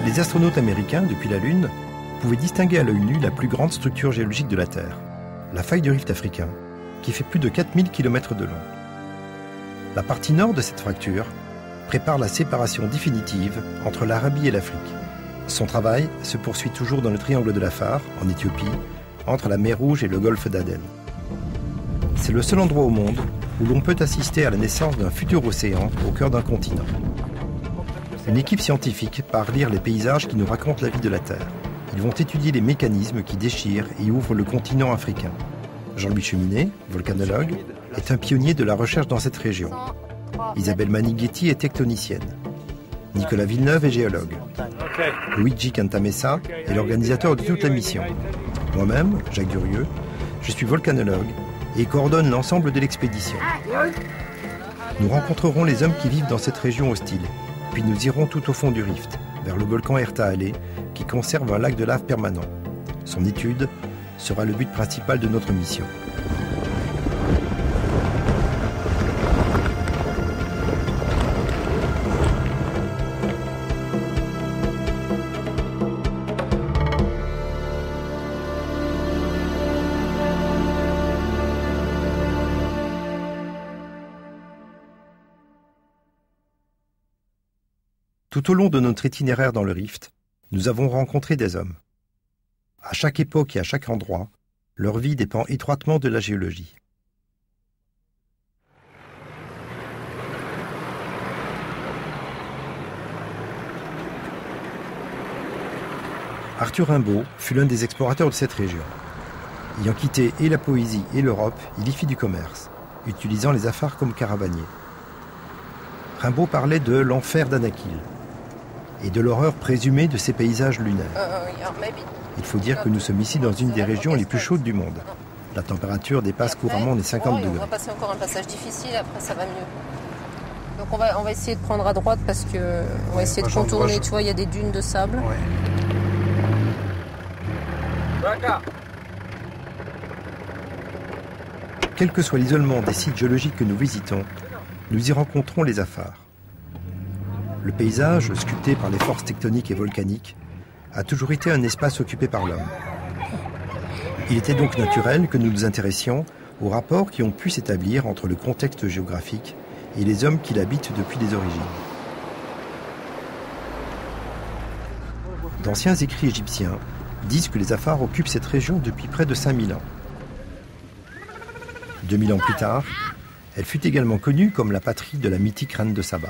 Les astronautes américains, depuis la Lune, pouvaient distinguer à l'œil nu la plus grande structure géologique de la Terre, la faille du rift africain, qui fait plus de 4000 km de long. La partie nord de cette fracture prépare la séparation définitive entre l'Arabie et l'Afrique. Son travail se poursuit toujours dans le triangle de l'Afar, en Éthiopie, entre la mer Rouge et le golfe d'Aden. C'est le seul endroit au monde où l'on peut assister à la naissance d'un futur océan au cœur d'un continent. Une équipe scientifique part lire les paysages qui nous racontent la vie de la Terre. Ils vont étudier les mécanismes qui déchirent et ouvrent le continent africain. Jean-Louis Cheminet, volcanologue, est un pionnier de la recherche dans cette région. Isabelle Manighetti est tectonicienne. Nicolas Villeneuve est géologue. Luigi Cantamessa est l'organisateur de toute la mission. Moi-même, Jacques Durieux, je suis volcanologue et coordonne l'ensemble de l'expédition. Nous rencontrerons les hommes qui vivent dans cette région hostile, puis nous irons tout au fond du rift, vers le volcan Erta Ale, qui conserve un lac de lave permanent. Son étude sera le but principal de notre mission. Tout au long de notre itinéraire dans le rift, nous avons rencontré des hommes. À chaque époque et à chaque endroit, leur vie dépend étroitement de la géologie. Arthur Rimbaud fut l'un des explorateurs de cette région. Ayant quitté et la poésie et l'Europe, il y fit du commerce, utilisant les afars comme caravaniers. Rimbaud parlait de l'enfer d'Anakil et de l'horreur présumée de ces paysages lunaires. Il faut dire que nous sommes ici dans une des régions les plus chaudes du monde. La température dépasse couramment les 50 degrés. On va passer encore un passage difficile, après ça va mieux. Donc on va essayer de prendre à droite parce que on va essayer de contourner, tu vois, il y a des dunes de sable. Ouais. Quel que soit l'isolement des sites géologiques que nous visitons, nous y rencontrons les afars. Le paysage, sculpté par les forces tectoniques et volcaniques, a toujours été un espace occupé par l'homme. Il était donc naturel que nous nous intéressions aux rapports qui ont pu s'établir entre le contexte géographique et les hommes qui l'habitent depuis les origines. D'anciens écrits égyptiens disent que les Afars occupent cette région depuis près de 5000 ans. 2000 ans plus tard, elle fut également connue comme la patrie de la mythique reine de Saba.